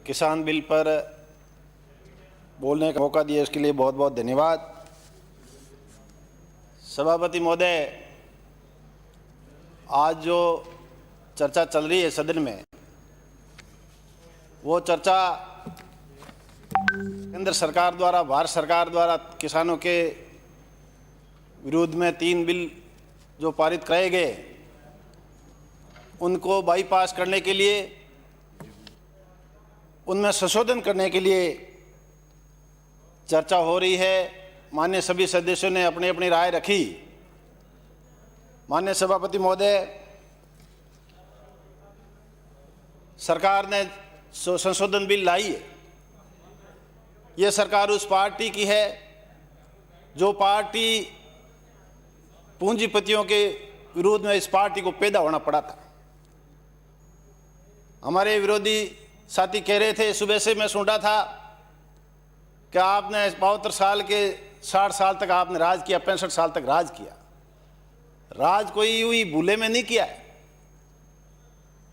किसान बिल पर बोलने का मौका दिया, इसके लिए बहुत बहुत धन्यवाद। सभापति महोदय, आज जो चर्चा चल रही है सदन में, वो चर्चा केंद्र सरकार द्वारा, भारत सरकार द्वारा किसानों के विरोध में 3 बिल जो पारित कराए गए, उनको बाईपास करने के लिए, उनमें संशोधन करने के लिए चर्चा हो रही है। माननीय सभी सदस्यों ने अपनी अपनी राय रखी। माननीय सभापति महोदय, सरकार ने संशोधन बिल लाई है। ये सरकार उस पार्टी की है जो पार्टी पूंजीपतियों के विरोध में इस पार्टी को पैदा होना पड़ा था। हमारे विरोधी साथी कह रहे थे, सुबह से मैं सुन रहा था कि आपने 72 साल के 60 साल तक आपने राज किया, 65 साल तक राज किया। राज कोई यूं ही भूले में नहीं किया है।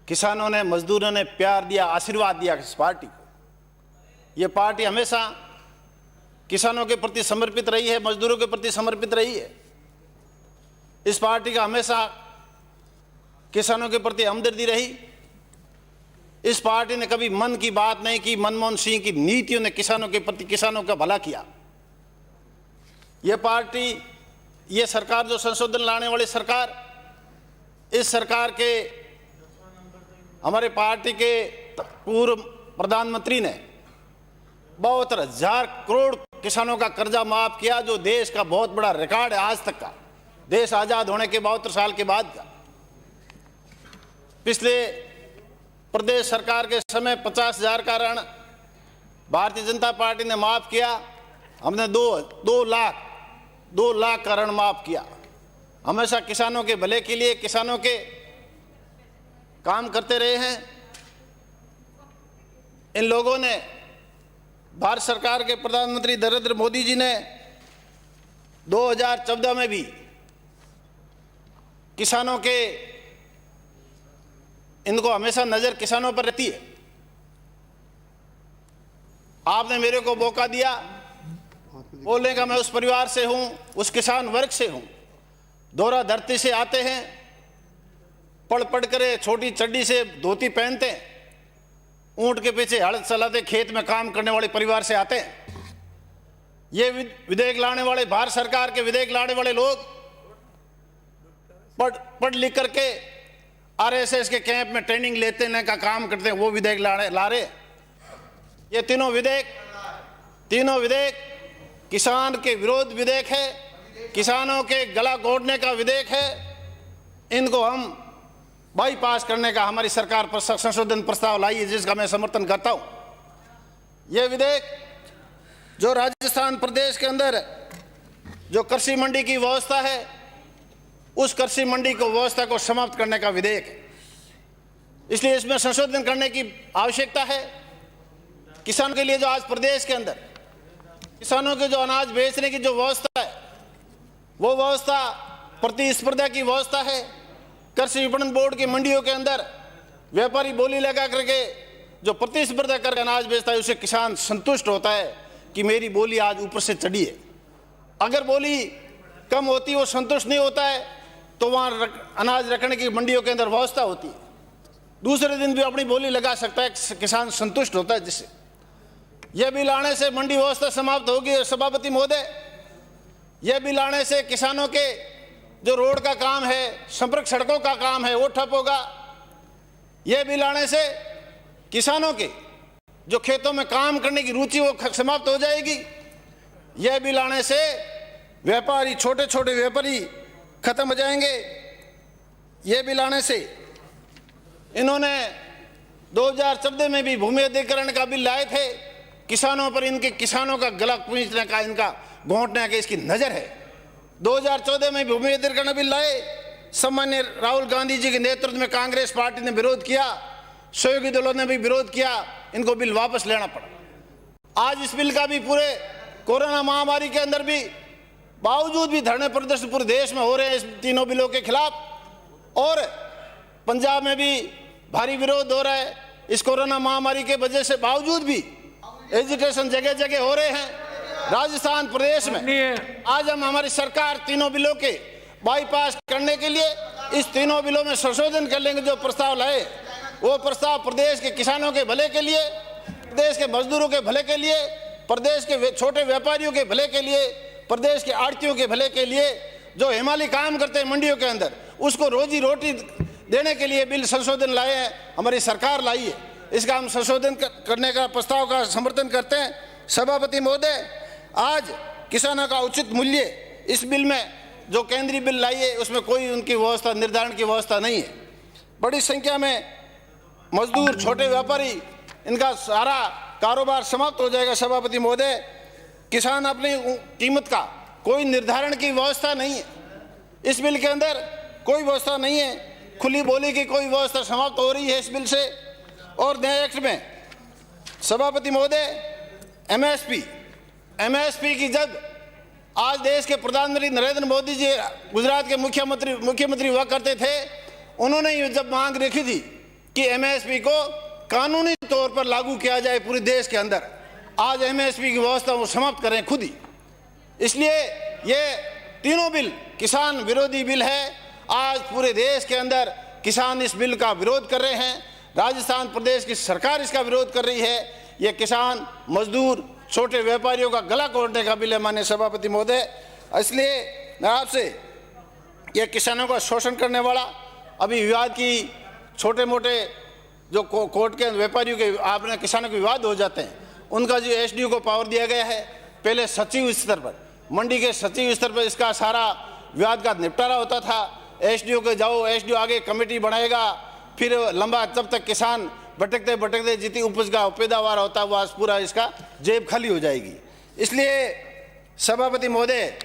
किसानों ने, मजदूरों ने प्यार दिया, आशीर्वाद दिया इस पार्टी को। ये पार्टी हमेशा किसानों के प्रति समर्पित रही है, मजदूरों के प्रति समर्पित रही है। इस पार्टी का हमेशा किसानों के प्रति हमदर्दी रही। इस पार्टी ने कभी मन की बात नहीं की। मनमोहन सिंह की नीतियों ने किसानों के प्रति, किसानों का भला किया। यह पार्टी, ये सरकार जो संशोधन लाने वाली सरकार, इस सरकार के, हमारे पार्टी के पूर्व प्रधानमंत्री ने 72,000 करोड़ किसानों का कर्जा माफ किया, जो देश का बहुत बड़ा रिकॉर्ड है आज तक का, देश आजाद होने के 72 साल के बाद का। पिछले प्रदेश सरकार के समय 50,000 का ऋण भारतीय जनता पार्टी ने माफ किया। हमने 2 लाख का ऋण माफ किया। हमेशा किसानों के भले के लिए, किसानों के काम करते रहे हैं। इन लोगों ने, भारत सरकार के प्रधानमंत्री नरेंद्र मोदी जी ने 2014 में भी किसानों के, इनको हमेशा नजर किसानों पर रहती है। आपने मेरे को मौका दिया बोलने का। मैं उस परिवार से हूं, उस किसान वर्ग से हूं। दोहरा धरती से आते हैं, पढ़ कर छोटी चड्डी से धोती पहनते हैं, ऊंट के पीछे हल चलाते, खेत में काम करने वाले परिवार से आते हैं। ये विधेयक लाने वाले, भारत सरकार के विधेयक लाने वाले लोग पढ़ लिख करके आरएसएस के कैंप में ट्रेनिंग लेते का काम करते हैं, वो विधेयक ला रहे। ये तीनों विधेयक किसान के विरोध विधेयक है, किसानों के गला घोटने का विधेयक है। इनको हम बाईपास करने का हमारी सरकार पर संशोधन प्रस्ताव लाई है, जिसका मैं समर्थन करता हूं। यह विधेयक जो राजस्थान प्रदेश के अंदर जो कृषि मंडी की व्यवस्था है, उस कृषि मंडी को व्यवस्था को समाप्त करने का विधेयक है। इसलिए इसमें संशोधन करने की आवश्यकता है। किसान के लिए जो आज प्रदेश के अंदर किसानों के जो अनाज बेचने की जो व्यवस्था है, वो व्यवस्था प्रतिस्पर्धा की व्यवस्था है। कृषि विपणन बोर्ड की मंडियों के अंदर व्यापारी बोली लगा करके जो प्रतिस्पर्धा करके अनाज बेचता है, उसे किसान संतुष्ट होता है कि मेरी बोली आज ऊपर से चढ़ी है। अगर बोली कम होती, वो संतुष्ट नहीं होता है, तो वहाँ अनाज रखने की मंडियों के अंदर व्यवस्था होती है। दूसरे दिन भी अपनी बोली लगा सकता है, किसान संतुष्ट होता है। जिससे यह बिल आने से मंडी व्यवस्था समाप्त होगी। और सभापति महोदय, यह बिल आने से किसानों के जो रोड का काम है, संपर्क सड़कों का काम है, वो ठप होगा। यह बिल आने से किसानों के जो खेतों में काम करने की रुचि, वो समाप्त हो जाएगी। यह बिल आने से व्यापारी, छोटे छोटे व्यापारी खत्म हो जाएंगे। यह बिल आने से, इन्होंने 2014 में भी भूमि अधिग्रहण का बिल लाए थे। किसानों पर, इनके किसानों का गला पूंछने का, इनका घोंटने का इसकी नजर है। 2014 में भूमि अधिग्रहण बिल लाए। सम्मान्य राहुल गांधी जी के नेतृत्व में कांग्रेस पार्टी ने विरोध किया, सहयोगी दलों ने भी विरोध किया, इनको बिल वापस लेना पड़ा। आज इस बिल का भी पूरे कोरोना महामारी के अंदर भी बावजूद भी धरने प्रदर्शन पूरे देश में हो रहे हैं इस तीनों बिलों के खिलाफ। और पंजाब में भी भारी विरोध हो रहा है, इस कोरोना महामारी के वजह से बावजूद भी एजुकेशन जगह जगह हो रहे हैं। राजस्थान प्रदेश में आज हम हमारी सरकार तीनों बिलों के बाईपास करने के लिए इस तीनों बिलों में संशोधन कर लेंगे। जो प्रस्ताव लाए वो प्रस्ताव प्रदेश के किसानों के भले के लिए, प्रदेश के मजदूरों के भले के लिए, प्रदेश के छोटे व्यापारियों के भले के लिए, प्रदेश के आड़तियों के भले के लिए, जो हिमालय काम करते हैं मंडियों के अंदर, उसको रोजी रोटी देने के लिए बिल संशोधन लाए हैं, हमारी सरकार लाई है। इसका हम संशोधन करने का प्रस्ताव का समर्थन करते हैं। सभापति महोदय, आज किसानों का उचित मूल्य इस बिल में जो केंद्रीय बिल लाई है उसमें कोई उनकी व्यवस्था, निर्धारण की व्यवस्था नहीं है। बड़ी संख्या में मजदूर, छोटे व्यापारी, इनका सारा कारोबार समाप्त हो जाएगा। सभापति महोदय, किसान अपनी कीमत का कोई निर्धारण की व्यवस्था नहीं है, इस बिल के अंदर कोई व्यवस्था नहीं है। खुली बोली की कोई व्यवस्था समाप्त हो रही है इस बिल से। और नए एक्ट में सभापति महोदय एमएसपी की जब आज देश के प्रधानमंत्री नरेंद्र मोदी जी गुजरात के मुख्यमंत्री हुआ करते थे, उन्होंने जब मांग रखी थी कि एमएसपी को कानूनी तौर पर लागू किया जाए पूरे देश के अंदर, आज एमएसपी की व्यवस्था वो समाप्त करें खुद ही। इसलिए ये तीनों बिल किसान विरोधी बिल है। आज पूरे देश के अंदर किसान इस बिल का विरोध कर रहे हैं, राजस्थान प्रदेश की सरकार इसका विरोध कर रही है। ये किसान, मजदूर, छोटे व्यापारियों का गला काटने का बिल है माननीय सभापति महोदय। इसलिए मैं आपसे ये किसानों का शोषण करने वाला, अभी विवाद की छोटे मोटे जो कोर्ट के व्यापारियों के आपने किसानों के विवाद हो जाते हैं, उनका जो एसडीओ को पावर दिया गया है, पहले सचिव स्तर पर, मंडी के सचिव स्तर पर इसका सारा विवाद का निपटारा होता था। एसडीओ के जाओ, एसडीओ आगे कमेटी बनाएगा, फिर लंबा तब तक किसान भटकते भटकते जितनी उपज का पैदावार होता है वो आज पूरा इसका जेब खाली हो जाएगी। इसलिए सभापति महोदय,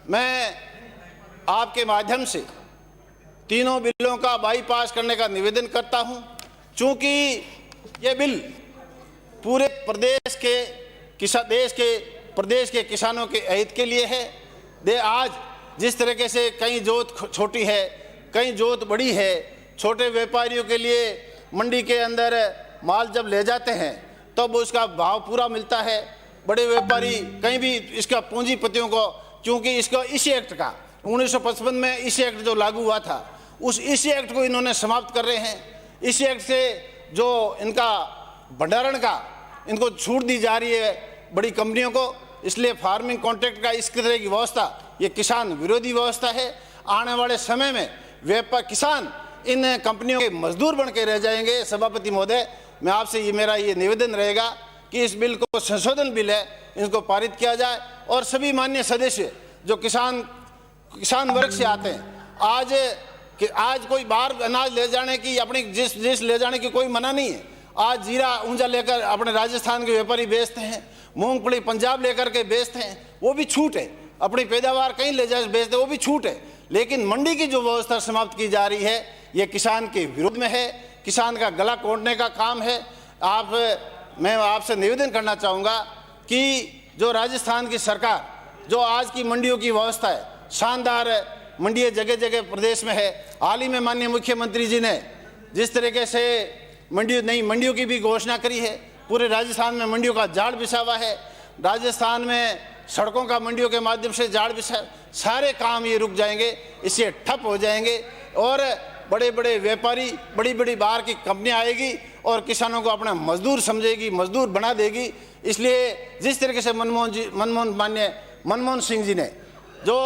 मैं आपके माध्यम से तीनों बिलों का बाईपास करने का निवेदन करता हूं। चूंकि ये बिल पूरे प्रदेश के किसानों के हित के लिए है। आज जिस तरीके से कहीं जोत छोटी है, कहीं जोत बड़ी है, छोटे व्यापारियों के लिए मंडी के अंदर माल जब ले जाते हैं तब तो उसका भाव पूरा मिलता है। बड़े व्यापारी कहीं भी इसका पूंजीपतियों को, क्योंकि इसका इसी एक्ट का 1955 में इसी एक्ट जो लागू हुआ था, उस इसी एक्ट को इन्होंने समाप्त कर रहे हैं। इसी एक्ट से जो इनका भंडारण का इनको छूट दी जा रही है बड़ी कंपनियों को, इसलिए फार्मिंग कॉन्ट्रैक्ट का इस तरह की व्यवस्था ये किसान विरोधी व्यवस्था है। आने वाले समय में किसान इन कंपनियों के मजदूर बन के रह जाएंगे। सभापति महोदय, मैं आपसे मेरा ये निवेदन रहेगा कि इस बिल को संशोधन बिल है, इसको पारित किया जाए और सभी माननीय सदस्य जो किसान वर्ग से आते हैं, आज कोई बाहर अनाज ले जाने की, अपनी जिस ले जाने की कोई मना नहीं है। आज जीरा ऊंजा लेकर अपने राजस्थान के व्यापारी बेचते हैं, मूंगफली पंजाब लेकर के बेचते हैं, वो भी छूट है। अपनी पैदावार कहीं ले जाकर बेचते हैं, वो भी छूट है। लेकिन मंडी की जो व्यवस्था समाप्त की जा रही है ये किसान के विरोध में है, किसान का गला काटने का काम है। मैं आपसे निवेदन करना चाहूँगा कि जो राजस्थान की सरकार जो आज की मंडियों की व्यवस्था है, शानदार मंडियाँ जगह जगह प्रदेश में है। हाल ही में माननीय मुख्यमंत्री जी ने जिस तरीके से मंडियों की भी घोषणा करी है, पूरे राजस्थान में मंडियों का जाल बिछा हुआ है। राजस्थान में सड़कों का मंडियों के माध्यम से जाल बिछा, सारे काम ये रुक जाएंगे, इससे ठप हो जाएंगे और बड़े बड़े व्यापारी, बड़ी बड़ी बाहर की कंपनियां आएगी और किसानों को अपना मजदूर समझेगी, मजदूर बना देगी। इसलिए जिस तरीके से माननीय मनमोहन सिंह जी ने जो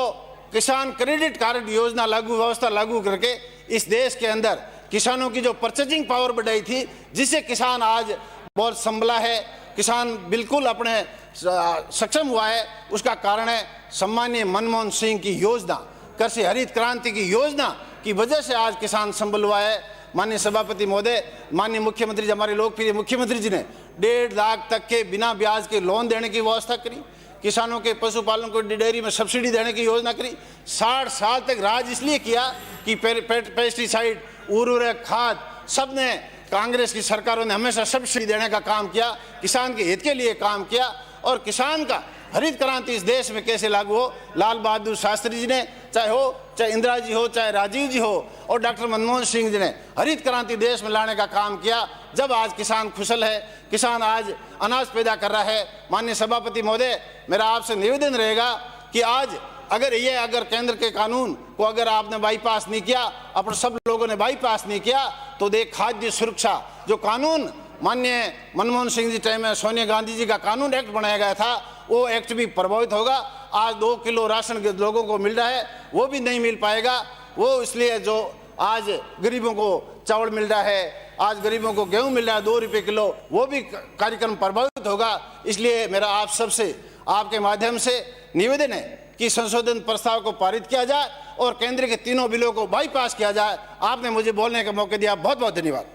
किसान क्रेडिट कार्ड योजना व्यवस्था लागू करके इस देश के अंदर किसानों की जो परचेजिंग पावर बढ़ाई थी, जिससे किसान आज बहुत संभला है, किसान बिल्कुल अपने सक्षम हुआ है, उसका कारण है सम्मानीय मनमोहन सिंह की योजना, कृषि हरित क्रांति की योजना की वजह से आज किसान संभल हुआ है। माननीय सभापति महोदय, माननीय मुख्यमंत्री जी, हमारे लोकप्रिय मुख्यमंत्री जी ने 1.5 लाख तक के बिना ब्याज के लोन देने की व्यवस्था करी, किसानों के पशुपालन को डेयरी में सब्सिडी देने की योजना करी। 60 साल तक राज इसलिए किया कि पेस्टिसाइड, उर्वरक, खाद सब ने कांग्रेस की सरकारों ने हमेशा सब्सिडी देने का काम किया, किसान के हित के लिए काम किया। और किसान का हरित क्रांति इस देश में कैसे लागू हो, लाल बहादुर शास्त्री जी ने चाहे इंदिरा जी हो, चाहे राजीव जी हो, और डॉक्टर मनमोहन सिंह जी ने हरित क्रांति देश में लाने का काम किया। जब आज किसान खुशल है, किसान आज अनाज पैदा कर रहा है। माननीय सभापति महोदय, मेरा आपसे निवेदन रहेगा कि आज अगर केंद्र के कानून को अगर आपने बाईपास नहीं किया, अपने सब लोगों ने बाईपास नहीं किया, तो देख खाद्य सुरक्षा जो कानून माननीय मनमोहन सिंह जी टाइम में सोनिया गांधी जी का कानून एक्ट बनाया गया था, वो एक्ट भी प्रभावित होगा। आज 2 किलो राशन के लोगों को मिल रहा है, वो भी नहीं मिल पाएगा। वो इसलिए जो आज गरीबों को चावल मिल रहा है, आज गरीबों को गेहूं मिल रहा है 2 रुपये किलो, वो भी कार्यक्रम प्रभावित होगा। इसलिए मेरा आप सबसे आपके माध्यम से निवेदन है कि संशोधन प्रस्ताव को पारित किया जाए और केंद्र के तीनों बिलों को बाईपास किया जाए। आपने मुझे बोलने का मौका दिया, बहुत बहुत धन्यवाद।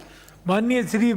माननीय श्री